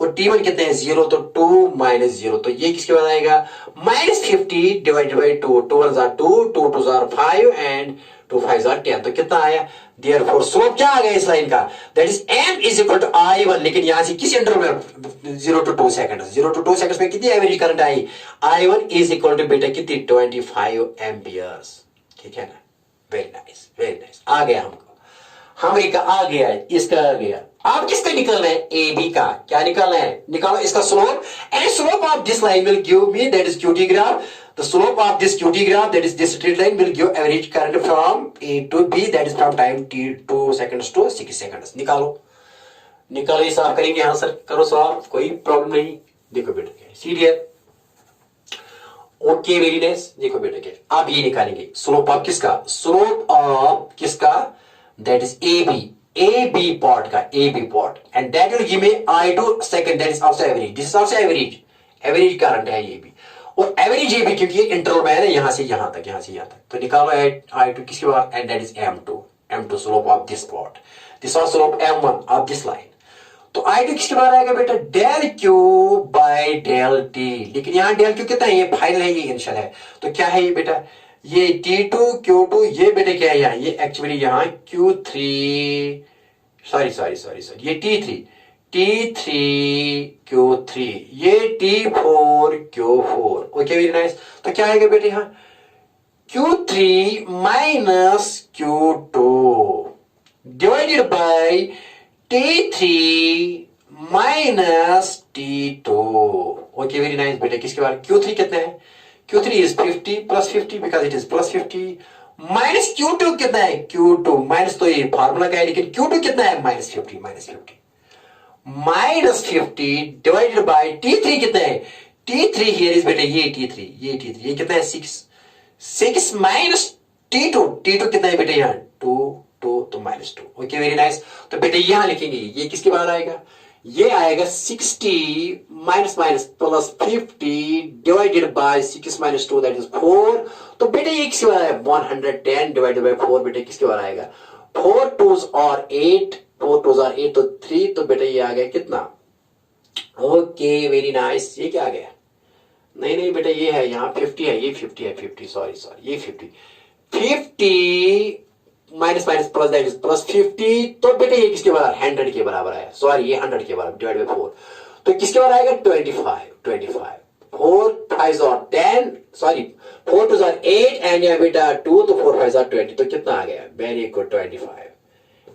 और T1 कितना है 0, तो 2 माइनस 0, तो ये किसके बाद आएगा -50 divided by 2, 2 1 jar 2, 2 2 jar 5 and 2 5 jar 10, तो कितना आया, देयरफॉर स्लोप क्या आ गया इस लाइन का, that is m is equal to I1, लेकिन यहां से किस इंटरवल में 0 to 2 सेकंड, 0 to 2 सेकंड्स में कितनी एवरेज करंट आई, I1 इज इक्वल टू बेटा कितनी 25 एम्पियर्स। ठीक है ना, वेरी नाइस वेरी नाइस, आ गया हमको, हम एक आ गया है, इसका आ गया। आप किसका निकालना है, ए बी का, क्या निकालना है, निकालो इसका slope, and slope of this line will give me that is QT graph, the slope of this QT graph that is this straight line will give average current from A to B, that is from time T2 seconds to 6 seconds. निकालो निकालो, साफ करेंगे answer, करो solve, कोई problem नहीं। देखो बेटा सीरियर, okay very nice, देखो बेटा क्या आप ये निकालेंगे स्लोप ऑफ किसका, स्लोप ऑफ किसका, that is AB part का, AB part, and that will give me I2 second, that is also average, this is also average current है ये भी, और average AB क्योंकि इंटरवल में है ना, यहां से यहां तक, यहां से यहां तक, तो निकालो I2 किसके बाद, and that is M2 slope of this part, this also slope M1 of this line, तो I2 किसके बाद आएगा बेटा, del Q by del T, लेकिन यहां डेल Q कितना है, ये फाइनल है, ये इनिशियल है, तो क्या है ये बेटा, ये T2 Q2, ये बेटे क्या है यहाँ, ये एक्चुअली यहाँ Q3 सॉरी ये T3 Q3, ये T4 Q4। Okay very nice, तो क्या आएगा बेटे यहाँ Q3 minus Q2 divided by T3 minus T2। Okay very nice बेटे, किसके बाद Q3 कितना है, Q3 is 50 plus 50 because it is plus 50 minus Q2 कितना है, Q2 माइनस तो ये फार्मूला का है, लेकिन Q2 कितना है -50 डिवाइडेड बाय T3 कितना है, T3 here is बेटा ये T3 ये कितना है 6 माइनस T2 कितना है बेटा यहाँ 2 तो -2। ओके वेरी नाइस, तो बेटा यहां लिखेंगे ये किसके बाद आएगा, ये आएगा 60 minus plus 50 divided by 6 minus 2 that is 4, तो बेटे ये किसके बारे है 110 डिवाइडेड बाय 4, बेटे किसके बारे आएगा 4 2s are 8 तो 3, तो बेटे ये आ गया कितना, ओके वेरी नाइस, ये क्या आ गया, नहीं बेटा ये है यहाँ 50 है, ये 50 सॉरी ये 50 minus plus that is plus 50, तो बेटे ये किसके बराबर 100 के बराबर है, सॉरी ये 100 के बराबर डिवाइड बाय 4, तो किसके बराबर आएगा 25 4 5 और 10 सॉरी 4 2 8 एंड यहाँ बेटा 2, तो 4 5 और 20, तो कितना आ गया, वेरी गुड 25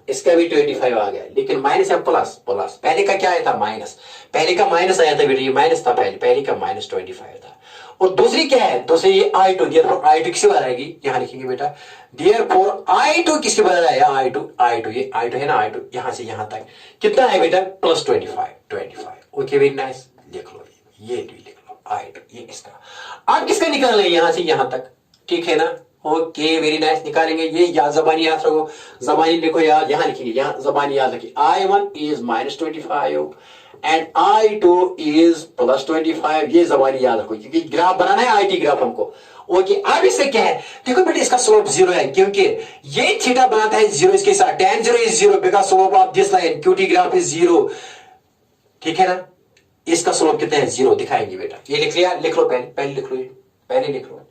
इसका भी 25 आ गया, लेकिन माइनस है प्लस प्लस। पहले का क्या आया था माइनस, पहले का माइनस आया था बेटा, ये माइनस था पहले का माइनस 25 था। और दूसरी क्या है, दूसरी ये I2, देयरफॉर I2 किसके बराबर आएगी, यहां लिखेंगे बेटा देयरफॉर I2 किसके बराबर आएगा, I2 ये I2 है ना, I2 यहां से यहां तक कितना है बेटा प्लस 25। ओके वेरी नाइस, लिख लो ये भी लिख लो I2 ये इसका। अब किसका निकालना है यहां से यहां तक, ठीक है ना। ओके वेरी नाइस, निकालेंगे ये, याद जबानी याद रखो, जबानी लिखो याद, यहां लिखेंगे, यहां जबानी याद रखिए। I1 is -25 and I2 is +25, ये जबानी याद रखो क्योंकि ग्राफ बनाना है IT ग्राफ हमको। ओके अब इसका क्या है, देखो बेटा इसका स्लोप 0 है क्योंकि ये थीटा बनाता है 0 इसके साथ, tan 0 is 0 because slope of this line QT graph is 0, ठीक है ना। इसका स्लोप कितना है 0 दिखाएंगे बेटा, ये लिख लिया, लिख लो पहले लिख लो, पहले लिख लो,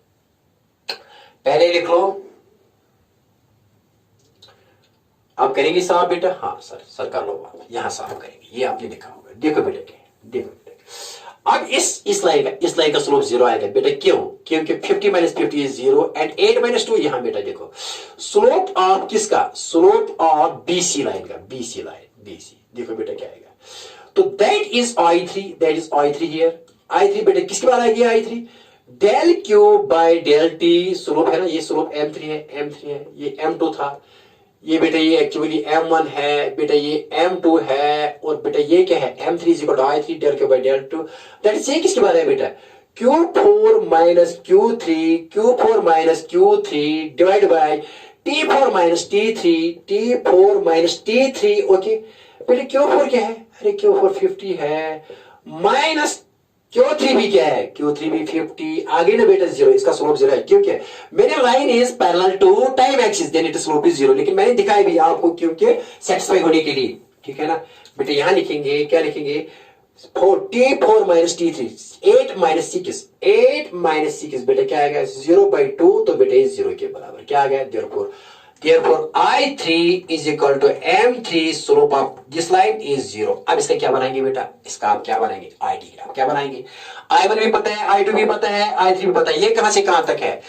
पहले लिख लो। आप करेंगे साहब बेटा, हाँ सर कर लो बात, यहां साफ करेंगे, ये आपने लिखा होगा, देखो बेटा क्या है, देखो बेटा। अब इस लाइन का स्लोप 0 आएगा बेटा, क्यों, क्योंकि 50 - 50 इज 0 एंड 8 - 2 यहां बेटा देखो स्लोप ऑफ किसका, स्लोप ऑफ BC लाइन का, BC देखो बेटा क्या आएगा, तो that is I3 here. I3 बेटा किसके बाद आएगी I3, del Q by del T, slope है ना, ये स्लोप M3 है, ये M2 था, ये बेटा ये एक्चुअली M1 है बेटा, ये M2 है, और बेटा ये क्या है M3 is equal to I3 del Q by del 2, that is ये किसके बाद है बेटा Q4 - Q3 divide by T4 - T3, okay बेटा Q4 क्या है, अरे Q4 50 है, माइनस Q3 भी क्या है, Q3 भी 50, आगे ना बेटा 0, इसका स्लोप 0 है क्योंकि मेरे line is parallel to time axis, then it slope is 0, लेकिन मैंने दिखाया भी आपको क्योंकि सेटिस्फाई होने के लिए, ठीक है ना बेटा। यहां लिखेंगे, क्या लिखेंगे, T4 - T3, 8 - 6 बेटा क्या आएगा 0/2, तो बेटा ये 0 के बराबर क्या आ गया, therefore I3 is equal to M3, slope of this line is 0। अब इसका क्या बनाएंगे बेटा, इसका आप क्या बनाएंगे IT ग्राफ, क्या बनाएंगे, I1 भी पता है, I2 भी पता है, I3 भी पता है, ये कहां से कहां तक है,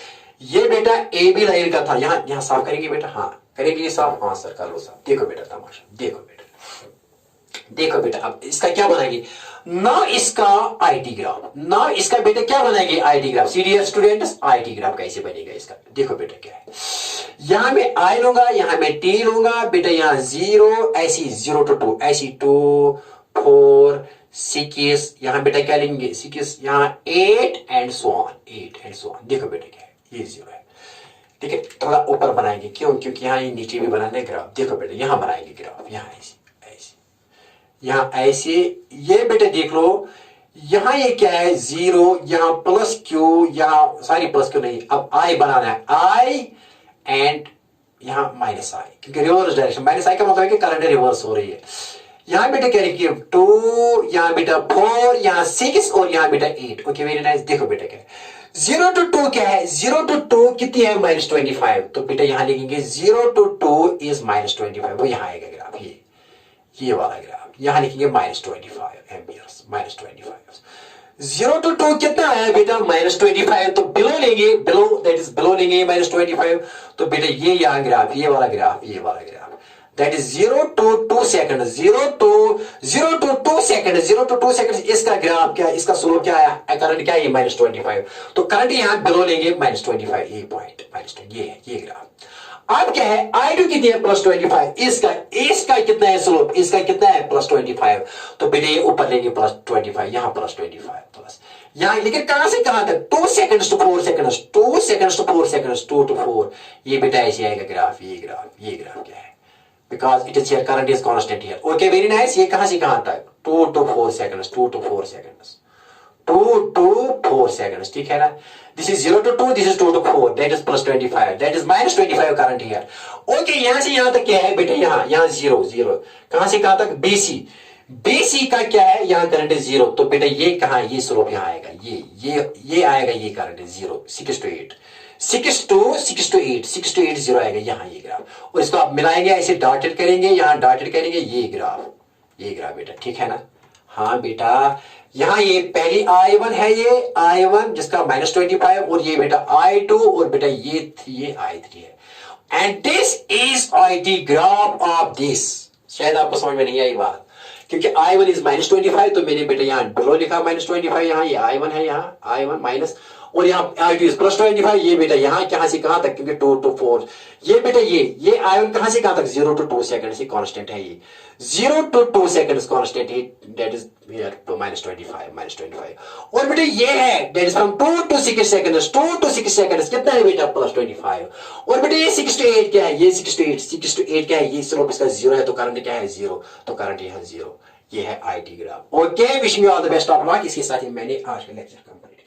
ये बेटा AB लाइन का था, यहां साफ करेंगे बेटा, हाँ करेंगे ये साफ, हाँ सर कर लो साफ। देखो बेटा तमाशा, देखो बेटा अब इसका क्या बनाएंगे ना, इसका IT ग्राफ, ना इसका बेटा क्या बनाएंगे IT graph, serious students IT graph कैसे बनेगा इसका, देखो बेटा क्या है, यहां मैं I लूंगा, यहां मैं T लूंगा बेटा, यहां 0 ऐसी 0 to 2 ऐसी 2 4 6, यहां बेटा क्या लेंगे 6, यहां 8 एंड सो ऑन, देखो बेटा क्या है, ये 0 है, ठीक है। थोड़ा ऊपर बनाएंगे, क्यों, क्योंकि यहां ये नीचे भी बनाना है ग्राफ, देखो बेटा यहां बनाएंगे ग्राफ, यहां ऐसे यहां ऐसे, ये बेटा देख लो, यहां ये क्या है 0, यहां प्लस Q, यहां सॉरी प्लस Q नहीं, अब I बनाना है, I एंड यहां माइनस I, क्योंकि रिवर्स डायरेक्शन, माइनस I का मतलब है कि करंट रिवर्स हो रही है। यहां बेटा क्या लिखिए 2, यहां बेटा 4, यहां 6 और यहां बेटा 8, ओके वेरी नाइस। देखो बेटा क्या है 0 to 2 क्या है, 0 to 2 कितनी है -25, तो बेटा यहां लिखेंगे 0 to 2 इज -25, वो यहां आएगा ग्राफ, ये वाला ग्राफ, यहां लिखेंगे -25 एम्पियर्स, -25। 0 to 2 कितना है बेटा -25, तो बिलो लेंगे, दैट इज बिलो लेंगे -25, तो बेटा ये यहां ग्राफ, ये वाला graph, that is 0 to 2 second, 0 to 2 second, इसका ग्राफ क्या, इसका स्लोप क्या है, करंट क्या है -25, तो करंट यहां बिलो लेंगे -25, ये पॉइंट -20, ये ग्राफ। अब क्या है I2 कितनी है +25, इसका कितना है स्लोप, इसका कितना है +25, तो बेटे ये ऊपर लेंगे +25, यहां +25 प्लस यहां, लेकिन कहां से कहां तक 2 seconds to 4 seconds, 2 seconds to 4 seconds, 2 to 4, ये बेटा ऐसे आएगा ग्राफ, ये ग्राफ क्या है, because it is here current is constant here, okay very nice. ये कहां से कहां तक 2 to 4 seconds, 2 to 4 seconds, 2 to 4 seconds, ठीक है ना। This is 0 to 2, this is 2 to 4, that is +25, that is -25 current here. Okay, यहां से यहां तक क्या है बेटा, यहां 0, कहां से कहां तक BC का क्या है, यहां करंट है 0, तो बेटा ये कहां, ये स्लोप यहां आएगा, ये आएगा, ये करंट है 0, 6 to 8, 6 to 8 0 आएगा, यहां ये ग्राफ, और इसको आप मिलाएंगे ऐसे डॉटेड करेंगे, यहां डॉटेड करेंगे, ये ग्राफ बेटा, ठीक है ना। हाँ बेटा यहां ये पहली I1 है, ये I1 जिसका -25, और ये बेटा I2, और बेटा ये I3 है, and this is IT graph of this. शायद आपको समझ में नहीं आई बात, क्योंकि I1 इज -25, तो मैंने बेटा यहाँ बिलो लिखा -25, यहाँ ये I1 है, यहाँ I1 माइनस, और यहाँ I2 इज +25, ये बेटा यहाँ कहां से कहां तक, क्योंकि 2 to 4, ये बेटा ये I1 कहां से कहां तक, 0 to 2 सेकंड से कांस्टेंट है, ये 0 to 2 सेकंड कांस्टेंट है, दैट इज हियर to -25, और बेटा ये है that is from 2 to 6 seconds, 2 to 6 seconds कितना है बेटा, +25, और बेटा ये 6 to 8 क्या है, ये 6 to 8 क्या है, ये स्लोप इसका 0 है, तो करंट क्या है, 0, तो करंट यहाँ 0, ये है IT graph. Okay, wish me all the best of luck. इसके साथ ही मैंने आज का लेक्चर कंप्लीट